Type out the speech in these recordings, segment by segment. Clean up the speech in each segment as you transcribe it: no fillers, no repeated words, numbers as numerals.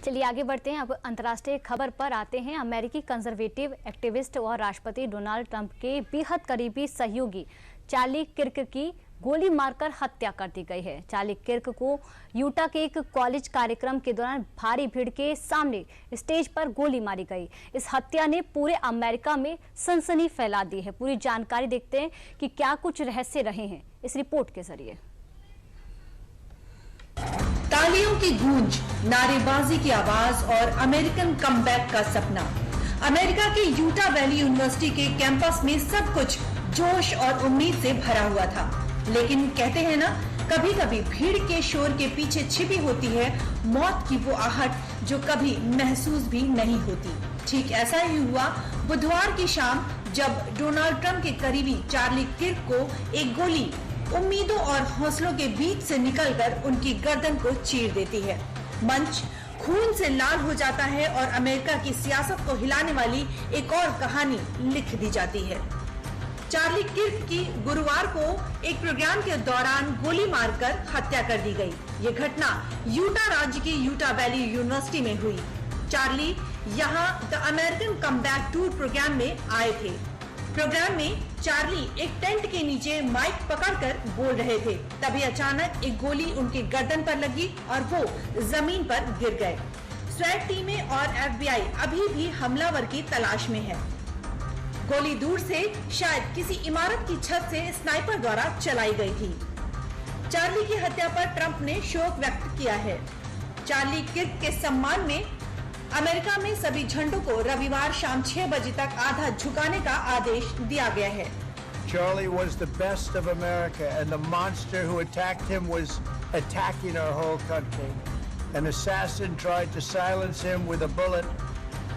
चलिए आगे बढ़ते हैं। अब अंतर्राष्ट्रीय खबर पर आते हैं। अमेरिकी कंजर्वेटिव एक्टिविस्ट और राष्ट्रपति डोनाल्ड ट्रंप के बेहद करीबी सहयोगी चार्ली किर्क की गोली मारकर हत्या कर दी गई है। चार्ली किर्क को यूटा के एक कॉलेज कार्यक्रम के दौरान भारी भीड़ के सामने स्टेज पर गोली मारी गई। इस हत्या ने पूरे अमेरिका में सनसनी फैला दी है। पूरी जानकारी देखते हैं कि क्या कुछ रहस्य रहे हैं इस रिपोर्ट के जरिए। तालियों की गूंज, नारेबाजी की आवाज और अमेरिकन कमबैक का सपना। अमेरिका के यूटा वैली यूनिवर्सिटी के कैंपस में सब कुछ जोश और उम्मीद से भरा हुआ था, लेकिन कहते हैं ना, कभी कभी भीड़ के शोर के पीछे छिपी होती है मौत की वो आहट जो कभी महसूस भी नहीं होती। ठीक ऐसा ही हुआ बुधवार की शाम, जब डोनाल्ड ट्रंप के करीबी चार्ली किर्क को एक गोली उम्मीदों और हौसलों के बीच से निकलकर उनकी गर्दन को चीर देती है। मंच खून से लाल हो जाता है और अमेरिका की सियासत को हिलाने वाली एक और कहानी लिख दी जाती है। चार्ली किर्क की गुरुवार को एक प्रोग्राम के दौरान गोली मारकर हत्या कर दी गई। ये घटना यूटा राज्य की यूटा वैली यूनिवर्सिटी में हुई। चार्ली यहाँ the American comeback tour programme में आए थे। प्रोग्राम में चार्ली एक टेंट के नीचे माइक पकड़कर बोल रहे थे, तभी अचानक एक गोली उनके गर्दन पर लगी और वो जमीन पर गिर गए। स्वैट टीमें और FBI अभी भी हमलावर की तलाश में है। गोली दूर से शायद किसी इमारत की छत से स्नाइपर द्वारा चलाई गई थी। चार्ली की हत्या पर ट्रंप ने शोक व्यक्त किया है। चार्ली किर्क के सम्मान में अमेरिका में सभी झंडों को रविवार शाम 6 बजे तक आधा झुकाने का आदेश दिया गया है। Charlie was the best of America, and the monster who attacked him was attacking our whole country. An assassin tried to silence him with a bullet,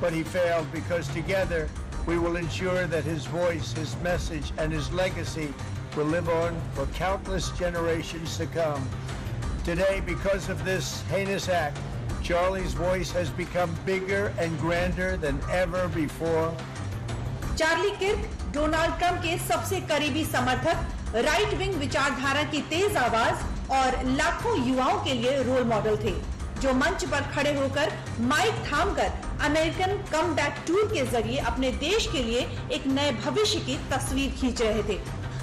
but he failed because together we will ensure that his voice, his message, and his legacy will live on for countless generations to come. Today, because of this heinous act, Charlie's voice has become bigger and grander than ever before. Charlie Kirk Donald Trump के सबसे करीबी समर्थक, right wing विचारधारा की तेज आवाज और लाखों युवाओं के लिए रोल मॉडल थे, जो मंच पर खड़े होकर माइक थामकर अमेरिकन कमबैक टूर के जरिए अपने देश के लिए एक नए भविष्य की तस्वीर खींच रहे थे।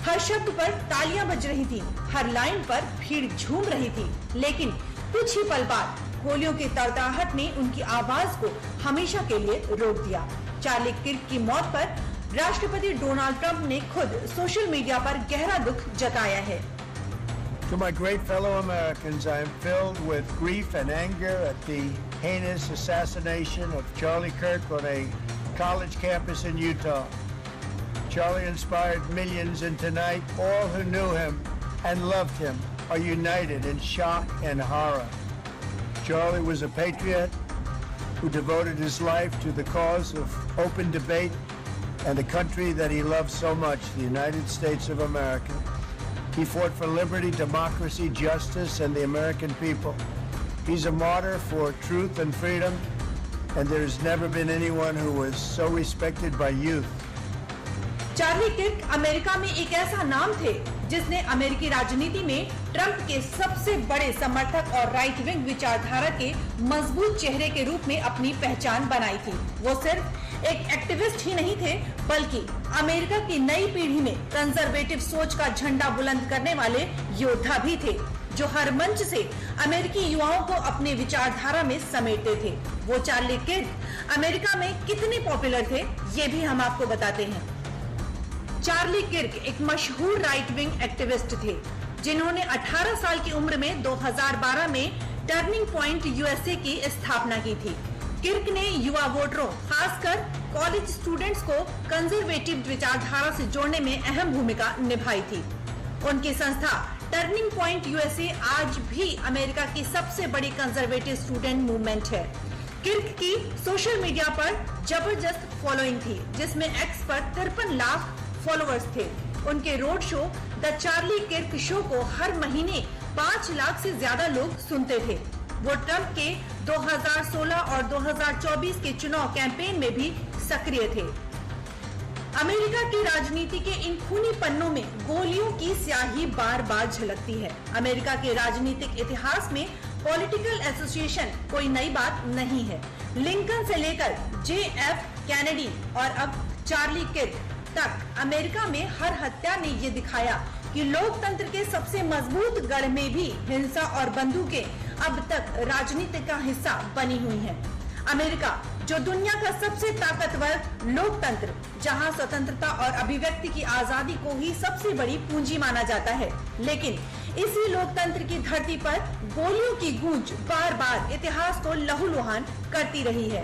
हर शब्द पर तालियां बज रही थी, हर लाइन पर भीड़ झूम रही थी, लेकिन कुछ ही पल बाद गोलियों की तड़तड़ाहट ने उनकी आवाज को हमेशा के लिए रोक दिया। चार्ली किर्क की मौत पर राष्ट्रपति डोनाल्ड ट्रंप ने खुद सोशल मीडिया पर गहरा दुख जताया है। To my great fellow Americans, I am filled with grief and anger at the heinous assassination of Charlie Kirk on a college campus in Utah. Charlie inspired millions, and tonight all who knew him and loved him are united in shock and horror. Charlie was a patriot who devoted his life to the cause of open debate and the country that he loved so much, the United States of America. He fought for liberty, democracy, justice, and the American people. He's a martyr for truth and freedom, and there's never been anyone who was so respected by youth. Charlie Kirk America में एक ऐसा नाम थे जिसने अमेरिकी राजनीति में Trump के सबसे बड़े समर्थक और राइट विंग विचारधारा के मजबूत चेहरे के रूप में अपनी पहचान बनाई थी। वो सिर्फ एक एक्टिविस्ट ही नहीं थे, बल्कि अमेरिका की नई पीढ़ी में कंजर्वेटिव सोच का झंडा बुलंद करने वाले योद्धा भी थे, जो हर मंच से अमेरिकी युवाओं को अपने विचारधारा में समेटते थे। वो चार्ली किर्क अमेरिका में कितने पॉपुलर थे, ये भी हम आपको बताते हैं। चार्ली किर्क एक मशहूर राइट विंग एक्टिविस्ट थे, जिन्होंने 18 साल की उम्र में 2012 में टर्निंग पॉइंट USA की स्थापना की थी। किर्क ने युवा वोटरों, खासकर कॉलेज स्टूडेंट्स को कंजर्वेटिव विचारधारा से जोड़ने में अहम भूमिका निभाई थी। उनकी संस्था टर्निंग पॉइंट USA आज भी अमेरिका की सबसे बड़ी कंजर्वेटिव स्टूडेंट मूवमेंट है। किर्क की सोशल मीडिया पर जबरदस्त फॉलोइंग थी, जिसमें एक्स पर 53 लाख फॉलोअर्स थे। उनके road show the Charlie Kirk show को हर महीने 5 लाख से ज्यादा लोग सुनते थे। वो ट्रंप के 2016 और 2024 के चुनाव कैंपेन में भी सक्रिय थे। अमेरिका की राजनीति के इन खूनी पन्नों में गोलियों की स्याही बार बार झलकती है। अमेरिका के राजनीतिक इतिहास में पॉलिटिकल एसोसिएशन कोई नई बात नहीं है। लिंकन से लेकर JF कैनेडी और अब चार्ली किर्क तक अमेरिका में हर हत्या ने ये दिखाया कि लोकतंत्र के सबसे मजबूत गढ़ में भी हिंसा और बंदूकें अब तक राजनीति का हिस्सा बनी हुई हैं। अमेरिका जो दुनिया का सबसे ताकतवर लोकतंत्र, जहां स्वतंत्रता और अभिव्यक्ति की आजादी को ही सबसे बड़ी पूंजी माना जाता है, लेकिन इसी लोकतंत्र की धरती पर गोलियों की गूंज बार बार इतिहास को लहूलुहान करती रही है।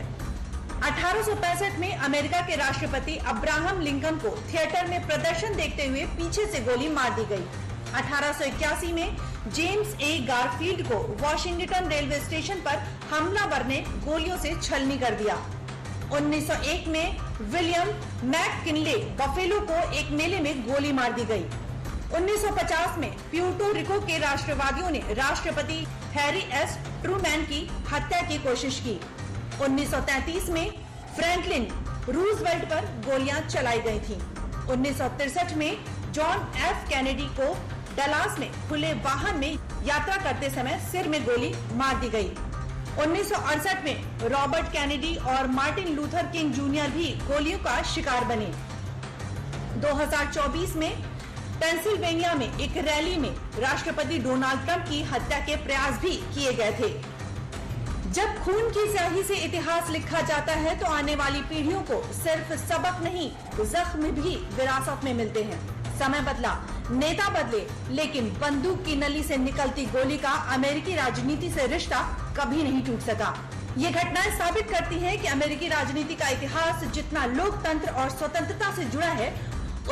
1865 में अमेरिका के राष्ट्रपति अब्राहम लिंकन को थिएटर में प्रदर्शन देखते हुए पीछे से गोली मार दी गई। 1881 में जेम्स ए गारफील्ड को वॉशिंगटन रेलवे स्टेशन पर हमलावर ने गोलियों से छलनी कर दिया। 1901 में विलियम मैककिनले बफेलो को एक मेले में गोली मार दी गई। 1950 में प्यूर्टो रिको के राष्ट्रवादियों ने राष्ट्रपति हैरी एस ट्रूमैन की हत्या की कोशिश की। 1933 में फ्रैंकलिन रूजवेल्ट पर गोलियां चलाई गई थीं। 1963 में जॉन एफ कैनेडी को डलास में खुले वाहन में यात्रा करते समय सिर में गोली मार दी गई। 1968 में रॉबर्ट कैनेडी और मार्टिन लूथर किंग जूनियर भी गोलियों का शिकार बने। 2024 में पेंसिल्वेनिया में एक रैली में राष्ट्रपति डोनाल्ड ट्रंप की हत्या के प्रयास भी किए गए थे। जब खून की स्याही से इतिहास लिखा जाता है तो आने वाली पीढ़ियों को सिर्फ सबक नहीं, जख्म भी विरासत में मिलते हैं। समय बदला, नेता बदले, लेकिन बंदूक की नली से निकलती गोली का अमेरिकी राजनीति से रिश्ता कभी नहीं टूट सका। ये घटनाएं साबित करती हैं कि अमेरिकी राजनीति का इतिहास जितना लोकतंत्र और स्वतंत्रता से जुड़ा है,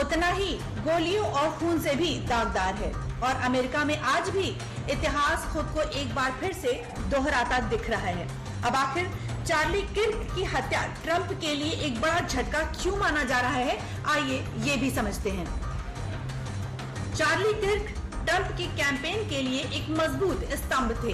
उतना ही गोलियों और खून से भी दागदार है। और अमेरिका में आज भी इतिहास खुद को एक बार फिर से दोहराता दिख रहा है। अब आखिर चार्ली किर्क की हत्या ट्रंप के लिए एक बड़ा झटका क्यों माना जा रहा है, आइए ये भी समझते हैं। चार्ली किर्क ट्रंप की कैंपेन के लिए एक मजबूत स्तंभ थे।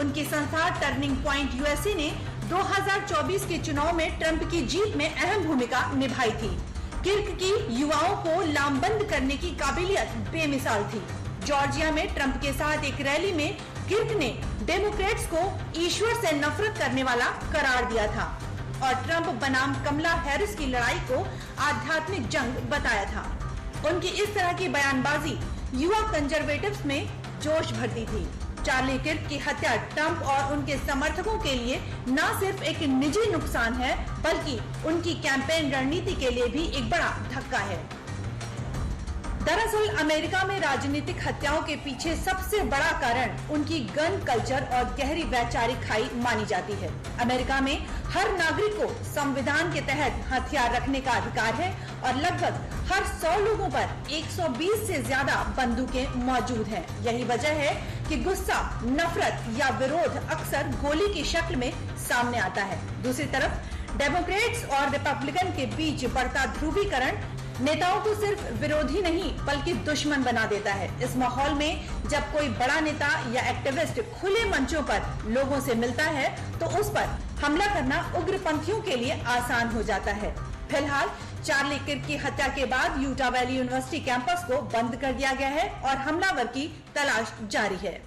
उनकी संस्था टर्निंग पॉइंट यूएसए ने 2024 के चुनाव में ट्रंप की जीत में अहम भूमिका निभाई थी। किर्क की युवाओं को लामबंद करने की काबिलियत बेमिसाल थी। जॉर्जिया में ट्रंप के साथ एक रैली में किर्क ने डेमोक्रेट्स को ईश्वर से नफरत करने वाला करार दिया था और ट्रंप बनाम कमला हैरिस की लड़ाई को आध्यात्मिक जंग बताया था। उनकी इस तरह की बयानबाजी युवा कंजर्वेटिव्स में जोश भरती थी। चार्ली किर्क की हत्या ट्रंप और उनके समर्थकों के लिए न सिर्फ एक निजी नुकसान है, बल्कि उनकी कैंपेन रणनीति के लिए भी एक बड़ा धक्का है। दरअसल अमेरिका में राजनीतिक हत्याओं के पीछे सबसे बड़ा कारण उनकी गन कल्चर और गहरी वैचारिक खाई मानी जाती है। अमेरिका में हर नागरिक को संविधान के तहत हथियार रखने का अधिकार है और लगभग हर 100 लोगों पर 120 से ज्यादा बंदूकें मौजूद हैं। यही वजह है कि गुस्सा, नफरत या विरोध अक्सर गोली की शक्ल में सामने आता है। दूसरी तरफ डेमोक्रेट्स और रिपब्लिकन के बीच बढ़ता ध्रुवीकरण नेताओं को सिर्फ विरोधी नहीं बल्कि दुश्मन बना देता है। इस माहौल में जब कोई बड़ा नेता या एक्टिविस्ट खुले मंचों पर लोगों से मिलता है तो उस पर हमला करना उग्रपंथियों के लिए आसान हो जाता है। फिलहाल चार्ली किर्क की हत्या के बाद यूटा वैली यूनिवर्सिटी कैंपस को बंद कर दिया गया है और हमलावर की तलाश जारी है।